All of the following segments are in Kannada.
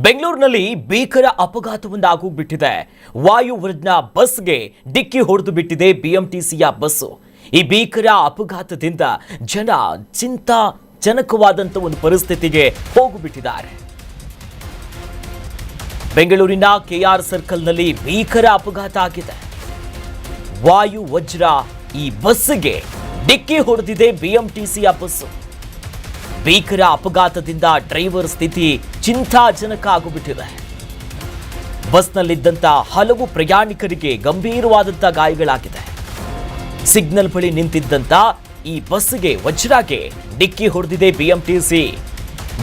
ಬೆಂಗಳೂರಿನಲ್ಲಿ ಭೀಕರ ಅಪಘಾತವೊಂದಾಗೋಗ್ಬಿಟ್ಟಿದೆ. ವಾಯುವರ್ಣ ಬಸ್ಗೆ ಡಿಕ್ಕಿ ಹೊಡೆದು ಬಿಟ್ಟಿದೆ ಬಿಎಂಟಿಸಿಯ ಬಸ್ಸು. ಈ ಭೀಕರ ಅಪಘಾತದಿಂದ ಜನ ಚಿಂತಾಜನಕವಾದಂಥ ಒಂದು ಪರಿಸ್ಥಿತಿಗೆ ಹೋಗಿಬಿಟ್ಟಿದ್ದಾರೆ. ಬೆಂಗಳೂರಿನ ಕೆಆರ್ ಸರ್ಕಲ್ನಲ್ಲಿ ಭೀಕರ ಅಪಘಾತ ಆಗಿದೆ. ವಾಯು ವಜ್ರ ಈ ಬಸ್ಸಿಗೆ ಡಿಕ್ಕಿ ಹೊಡೆದಿದೆ ಬಿಎಂಟಿಸಿಯ ಬಸ್ಸು. ಭೀಕರ ಅಪಘಾತದಿಂದ ಡ್ರೈವರ್ ಸ್ಥಿತಿ ಚಿಂತಾಜನಕ ಆಗಿಬಿಟ್ಟಿದೆ. ಬಸ್ನಲ್ಲಿದ್ದಂಥ ಹಲವು ಪ್ರಯಾಣಿಕರಿಗೆ ಗಂಭೀರವಾದಂಥ ಗಾಯಗಳಾಗಿದೆ. ಸಿಗ್ನಲ್ ಬಳಿ ನಿಂತಿದ್ದಂಥ ಈ ಬಸ್ಸಿಗೆ ವಜ್ರಾಗೆ ಡಿಕ್ಕಿ ಹೊಡೆದಿದೆ ಬಿಎಂಟಿಸಿ.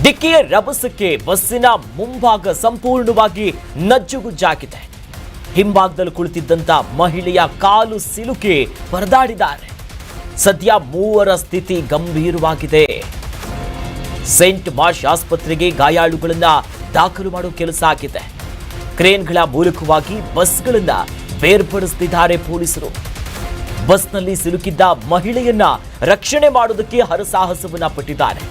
ಡಿಕ್ಕಿಯ ರಭಸಕ್ಕೆ ಬಸ್ಸಿನ ಮುಂಭಾಗ ಸಂಪೂರ್ಣವಾಗಿ ನಜ್ಜುಗುಜ್ಜಾಗಿದೆ. ಹಿಂಭಾಗದಲ್ಲಿ ಕುಳಿತಿದ್ದಂಥ ಮಹಿಳೆಯ ಕಾಲು ಸಿಲುಕಿ ಪರದಾಡಿದ್ದಾರೆ. ಸದ್ಯ ಮೂವರ ಸ್ಥಿತಿ ಗಂಭೀರವಾಗಿದೆ. ಸೇಂಟ್ ಮಾರ್ಷ್ ಆಸ್ಪತ್ರೆಗೆ ಗಾಯಾಳುಗಳನ್ನ ದಾಖಲು ಮಾಡುವ ಕೆಲಸ ಆಗಿದೆ. ಕ್ರೇನ್ಗಳ ಮೂಲಕವಾಗಿ ಬಸ್ಗಳನ್ನ ಬೇರ್ಪಡಿಸುತ್ತಿದ್ದಾರೆ ಪೊಲೀಸರು. ಬಸ್ನಲ್ಲಿ ಸಿಲುಕಿದ್ದ ಮಹಿಳೆಯನ್ನ ರಕ್ಷಣೆ ಮಾಡೋದಕ್ಕೆ ಹರಸಾಹಸವನ್ನ ಪಟ್ಟಿದ್ದಾರೆ.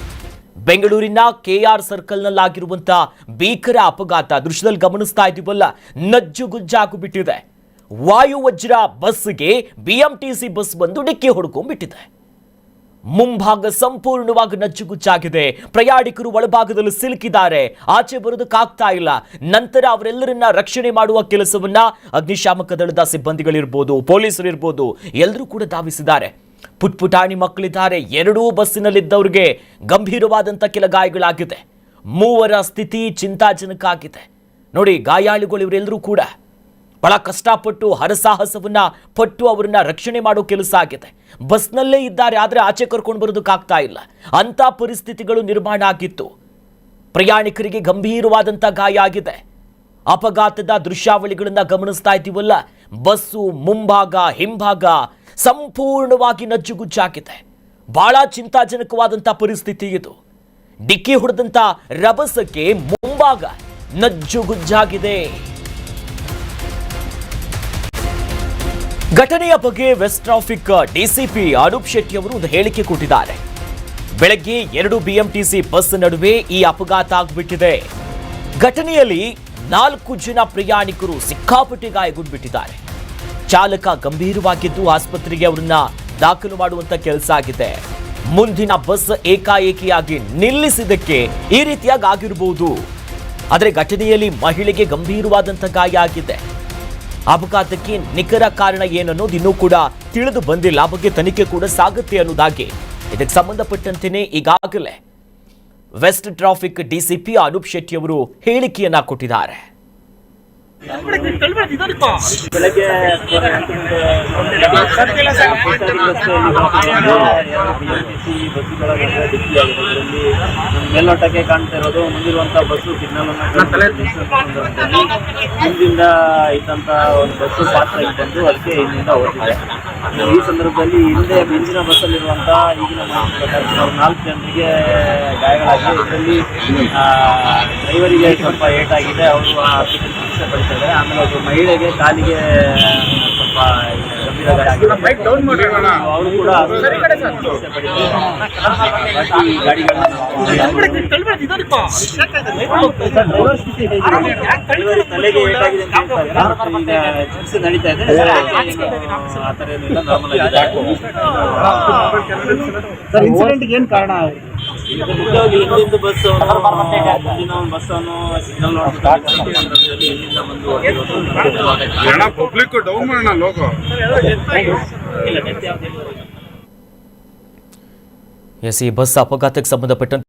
ಬೆಂಗಳೂರಿನ ಕೆಆರ್ ಸರ್ಕಲ್ನಲ್ಲಾಗಿರುವಂತಹ ಭೀಕರ ಅಪಘಾತ ದೃಶ್ಯದಲ್ಲಿ ಗಮನಿಸ್ತಾ ಇದ್ದೀವಲ್ಲ, ನಜ್ಜುಗುಜ್ಜಾಗು ಬಿಟ್ಟಿದೆ. ವಾಯುವಜ್ರ ಬಸ್ಗೆ ಬಿಎಂಟಿಸಿ ಬಸ್ ಬಂದು ಡಿಕ್ಕಿ ಹೊಡ್ಕೊಂಡ್ಬಿಟ್ಟಿದೆ. ಮುಂಭಾಗ ಸಂಪೂರ್ಣವಾಗಿ ನಜ್ಜುಗುಜ್ಜಾಗಿದೆ. ಪ್ರಯಾಣಿಕರು ಒಳಭಾಗದಲ್ಲಿ ಸಿಲುಕಿದ್ದಾರೆ, ಆಚೆ ಬರೋದಕ್ಕಾಗ್ತಾ ಇಲ್ಲ. ನಂತರ ಅವರೆಲ್ಲರನ್ನ ರಕ್ಷಣೆ ಮಾಡುವ ಕೆಲಸವನ್ನ ಅಗ್ನಿಶಾಮಕ ದಳದ ಸಿಬ್ಬಂದಿಗಳಿರ್ಬೋದು, ಪೊಲೀಸರಿರ್ಬೋದು, ಎಲ್ಲರೂ ಕೂಡ ಧಾವಿಸಿದ್ದಾರೆ. ಪುಟ್ಪುಟಾಣಿ ಮಕ್ಕಳಿದ್ದಾರೆ. ಎರಡೂ ಬಸ್ಸಿನಲ್ಲಿದ್ದವರಿಗೆ ಗಂಭೀರವಾದಂಥ ಕೆಲ ಗಾಯಗಳಾಗಿದೆ. ಮೂವರ ಸ್ಥಿತಿ ಚಿಂತಾಜನಕ ಆಗಿದೆ. ನೋಡಿ, ಗಾಯಾಳುಗಳು ಇವರೆಲ್ಲರೂ ಕೂಡ ಬಹಳ ಕಷ್ಟಪಟ್ಟು ಹರಸಾಹಸವನ್ನ ಪಟ್ಟು ಅವರನ್ನ ರಕ್ಷಣೆ ಮಾಡೋ ಕೆಲಸ ಆಗಿದೆ. ಬಸ್ನಲ್ಲೇ ಇದ್ದಾರೆ, ಆದರೆ ಆಚೆ ಕರ್ಕೊಂಡು ಬರೋದಕ್ಕಾಗ್ತಾ ಇಲ್ಲ. ಅಂಥ ಪರಿಸ್ಥಿತಿಗಳು ನಿರ್ಮಾಣ ಆಗಿತ್ತು. ಪ್ರಯಾಣಿಕರಿಗೆ ಗಂಭೀರವಾದಂಥ ಗಾಯ ಆಗಿದೆ. ಅಪಘಾತದ ದೃಶ್ಯಾವಳಿಗಳನ್ನ ಗಮನಿಸ್ತಾ ಇದ್ದೀವಲ್ಲ, ಬಸ್ಸು ಮುಂಭಾಗ ಹಿಂಭಾಗ ಸಂಪೂರ್ಣವಾಗಿ ನಜ್ಜುಗುಜ್ಜಾಗಿದೆ. ಬಹಳ ಚಿಂತಾಜನಕವಾದಂಥ ಪರಿಸ್ಥಿತಿ ಇದು. ಡಿಕ್ಕಿ ಹೊಡೆದಂಥ ರಭಸಕ್ಕೆ ಮುಂಭಾಗ ನಜ್ಜುಗುಜ್ಜಾಗಿದೆ. ಘಟನೆಯ ಬಗ್ಗೆ west traffic DCP Anoop Shetty ಅವರು ಒಂದು ಹೇಳಿಕೆ ಕೊಟ್ಟಿದ್ದಾರೆ. ಬೆಳಗ್ಗೆ 2 ಬಿಎಂಟಿಸಿ ಬಸ್ ನಡುವೆ ಈ ಅಪಘಾತ ಆಗಿಬಿಟ್ಟಿದೆ. ಘಟನೆಯಲ್ಲಿ 4 ಜನ ಪ್ರಯಾಣಿಕರು ಸಿಕ್ಕಾಪಟ್ಟೆ ಗಾಯಗೊಂಡ್ಬಿಟ್ಟಿದ್ದಾರೆ. ಚಾಲಕ ಗಂಭೀರವಾಗಿದ್ದು ಆಸ್ಪತ್ರೆಗೆ ಅವರನ್ನ ದಾಖಲು ಮಾಡುವಂತ ಕೆಲಸ ಆಗಿದೆ. ಮುಂದಿನ ಬಸ್ ಏಕಾಏಕಿಯಾಗಿ ನಿಲ್ಲಿಸಿದ್ದಕ್ಕೆ ಈ ರೀತಿಯಾಗಿ ಆಗಿರಬಹುದು. ಆದರೆ ಘಟನೆಯಲ್ಲಿ ಮಹಿಳೆಗೆ ಗಂಭೀರವಾದಂಥ ಗಾಯ ಆಗಿದೆ. ಅಪಘಾತಕ್ಕೆ ನಿಖರ ಕಾರಣ ಏನನ್ನೋದು ಇನ್ನೂ ಕೂಡ ತಿಳಿದು ಬಂದಿಲ್ಲ. ಆ ಬಗ್ಗೆ ತನಿಖೆ ಕೂಡ ಸಾಗುತ್ತೆ ಅನ್ನೋದಾಗಿ ಇದಕ್ಕೆ ಸಂಬಂಧಪಟ್ಟಂತೆಯೇ ಈಗಾಗಲೇ west traffic DCP Anoop Shetty ಅವರು ಹೇಳಿಕೆಯನ್ನ ಕೊಟ್ಟಿದ್ದಾರೆ. ಬೆಳಗ್ಗೆ ಮೇಲ್ನೋಟಕ್ಕೆ ಕಾಣ್ತಾ ಇರೋದು ಮುಂದಿರುವಂತಹ ಬಸ್ಸು ಸಿಗ್ನಲ್ ಹಿಂದಿಂದ ಇದ್ದಂತ ಒಂದು ಬಸ್ಸು ಪಾಸ್ ಆಗಿ ಬಂದು ಅದಕ್ಕೆ ಹಿಂದಿಂದ ಹೋಗಿದೆ. ಈ ಸಂದರ್ಭದಲ್ಲಿ ಹಿಂದೆ ಹಿಂದಿನ ಬಸ್ಸಲ್ಲಿರುವಂತಹ ಈಗಿನ 4 ಜನರಿಗೆ ಗಾಯಗಳಾಗಿದೆ. ಇದರಲ್ಲಿ ಡ್ರೈವರಿಗೆ ಸ್ವಲ್ಪ ಏಟಾಗಿದೆ, ಅವರು ಚಿಕಿತ್ಸೆ ಪಡಿಸಿದ್ದಾರೆ. ಆಮೇಲೆ ಒಬ್ಬರು ಮಹಿಳೆಗೆ ಕಾಲಿಗೆ ಸ್ವಲ್ಪ ಗಂಭೀರ ಗಾಯ ಆಗಿದೆ. ಅವರು ಕೂಡ ಚಿಕಿತ್ಸೆ ಪಡಿಸಿದ್ದಾರೆ. ಈ ಗಾಡಿಗಳನ್ನ ತಲೆಗೆ ಏಟಾಗಿದೆ ಅಂತ ಹೇಳ್ತಾರೆ. ಈಗ ಚಿಕಿತ್ಸೆ ನಡೀತಾ ಇದೆ. ಆ ಥರ ಏನಿಲ್ಲ, ನಾರ್ಮಲ್ ಆಗಿದೆ. ಇನ್ಸಿಡೆಂಟ್ಗೆ ಏನು ಕಾರಣ? ಮುಖ್ಯವಾಗಿ ಹಿಂದಿನ ಬಸ್ ಮುಂದಿನ ಬಸ್ ಅನ್ನು ಸಿಗ್ನಲ್ ಇಲ್ಲಿಂದ ಬಂದು ಈ ಬಸ್ ಅಪಘಾತಕ್ಕೆ ಸಂಬಂಧಪಟ್ಟಂತೆ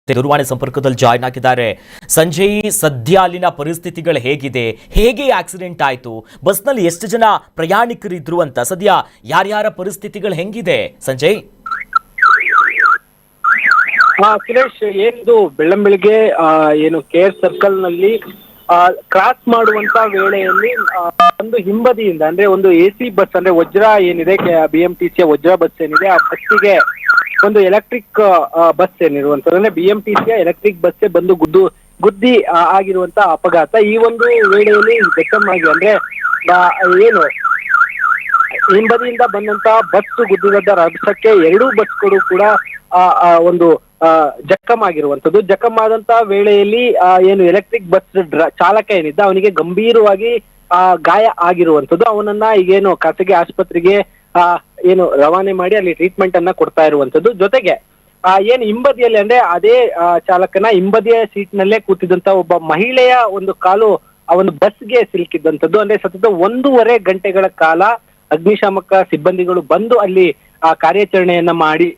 ದೂರವಾಣಿ ಸಂಪರ್ಕದಲ್ಲಿ ಜಾಯ್ನ್ ಆಗಿದ್ದಾರೆ ಸಂಜಯ್. ಸದ್ಯ ಅಲ್ಲಿನ ಪರಿಸ್ಥಿತಿಗಳು ಹೇಗಿದೆ, ಹೇಗೆ ಆಕ್ಸಿಡೆಂಟ್ ಆಯಿತು, ಬಸ್ನಲ್ಲಿ ಎಷ್ಟು ಜನ ಪ್ರಯಾಣಿಕರಿದ್ರು ಅಂತ ಸದ್ಯ ಯಾರ್ಯಾರ ಪರಿಸ್ಥಿತಿಗಳು ಹೆಂಗಿದೆ ಸಂಜಯ್? ಸುರೇಶ್, ಏನು ಬೆಳ್ಳಂಬೆಳಿಗ್ಗೆ ಏನು ಕೆಆರ್ ಸರ್ಕಲ್ ನಲ್ಲಿ ಕ್ರಾಸ್ ಮಾಡುವಂತ ವೇಳೆಯಲ್ಲಿ ಒಂದು ಹಿಂಬದಿಯಿಂದ ಅಂದ್ರೆ ಒಂದು ಎಸಿ ಬಸ್ ಅಂದ್ರೆ ವಜ್ರ ಏನಿದೆ, ಬಿಎಂಟಿಸಿಯ ವಜ್ರ ಬಸ್ ಏನಿದೆ, ಆ ಬಸ್ಸಿಗೆ ಒಂದು ಎಲೆಕ್ಟ್ರಿಕ್ ಬಸ್ ಏನಿರುವಂತದ್ದು ಅಂದ್ರೆ ಬಿಎಂಟಿಸಿಯ ಎಲೆಕ್ಟ್ರಿಕ್ ಬಸ್ಸೇ ಬಂದು ಗುದ್ದಿ ಆಗಿರುವಂತ ಅಪಘಾತ. ಈ ಒಂದು ವೇಳೆಯಲ್ಲಿ ಬೆಟ್ಟಮ್ಮಾಗಿ ಅಂದ್ರೆ ಏನು ಹಿಂಬದಿಯಿಂದ ಬಂದಂತ ಬಸ್ ಗುದ್ದಿದ ರಭಸಕ್ಕೆ 2 ಬಸ್ಗಳು ಕೂಡ ಒಂದು ಜಖಮ್ ಆಗಿರುವಂತದ್ದು. ಜಖಮ್ ಆದಂತ ವೇಳೆಯಲ್ಲಿ ಏನು ಎಲೆಕ್ಟ್ರಿಕ್ ಬಸ್ ಚಾಲಕ ಏನಿದ್ದ ಅವನಿಗೆ ಗಂಭೀರವಾಗಿ ಗಾಯ ಆಗಿರುವಂತದ್ದು. ಅವನನ್ನ ಈಗೇನು ಖಾಸಗಿ ಆಸ್ಪತ್ರೆಗೆ ಏನು ರವಾನೆ ಮಾಡಿ ಅಲ್ಲಿ ಟ್ರೀಟ್ಮೆಂಟ್ ಅನ್ನ ಕೊಡ್ತಾ ಇರುವಂತದ್ದು. ಜೊತೆಗೆ ಏನು ಹಿಂಬದಿಯಲ್ಲಿ ಅಂದ್ರೆ ಅದೇ ಚಾಲಕನ ಹಿಂಬದಿಯ ಸೀಟ್ ನಲ್ಲೇ ಕೂತಿದ್ದಂತ ಒಬ್ಬ ಮಹಿಳೆಯ ಒಂದು ಕಾಲು ಆ ಒಂದು ಬಸ್ಗೆ ಸಿಲುಕಿದ್ದಂಥದ್ದು. ಅಂದ್ರೆ ಸತತ 1.5 ಗಂಟೆಗಳ ಕಾಲ ಅಗ್ನಿಶಾಮಕ ಸಿಬ್ಬಂದಿಗಳು ಬಂದು ಅಲ್ಲಿ ಕಾರ್ಯಾಚರಣೆಯನ್ನ ಮಾಡಿ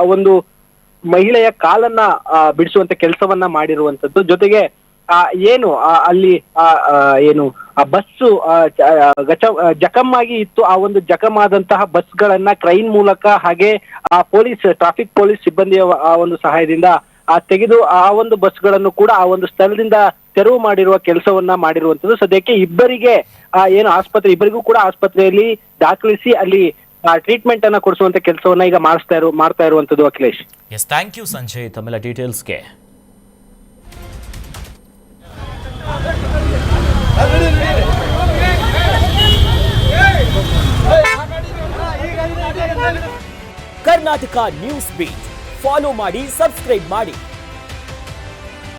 ಆ ಒಂದು ಮಹಿಳೆಯ ಕಾಲನ್ನ ಬಿಡಿಸುವಂತ ಕೆಲಸವನ್ನ ಮಾಡಿರುವಂತದ್ದು. ಜೊತೆಗೆ ಏನು ಅಲ್ಲಿ ಏನು ಆ ಬಸ್ಸು ಜಖಮ್ ಆಗಿ ಇತ್ತು. ಆ ಒಂದು ಜಖಮ್ ಆದಂತಹ ಬಸ್ಗಳನ್ನ ಕ್ರೈನ್ ಮೂಲಕ ಹಾಗೆ ಆ ಟ್ರಾಫಿಕ್ ಪೊಲೀಸ್ ಸಿಬ್ಬಂದಿಯ ಆ ಒಂದು ಸಹಾಯದಿಂದ ತೆಗೆದು ಆ ಒಂದು ಬಸ್ಗಳನ್ನು ಕೂಡ ಆ ಒಂದು ಸ್ಥಳದಿಂದ ತೆರವು ಮಾಡಿರುವ ಕೆಲಸವನ್ನ ಮಾಡಿರುವಂತದ್ದು. ಸದ್ಯಕ್ಕೆ ಇಬ್ಬರಿಗೂ ಕೂಡ ಆಸ್ಪತ್ರೆಯಲ್ಲಿ ದಾಖಲಿಸಿ ಅಲ್ಲಿ ಟ್ರೀಟ್ಮೆಂಟ್ ಅನ್ನ ಕೊಡಿಸುವಂತ ಕೆಲಸವನ್ನ ಈಗ ಮಾಡ್ತಾ ಇರುವಂತದ್ದು. Akhilesh, yes, thank you Sanjay ತಮ್ಮೆಲ್ಲ ಡೀಟೇಲ್ಸ್ಗೆ. ಕರ್ನಾಟಕ ನ್ಯೂಸ್ ಬೀಟ್ ಫಾಲೋ ಮಾಡಿ, ಸಬ್ಸ್ಕ್ರೈಬ್ ಮಾಡಿ.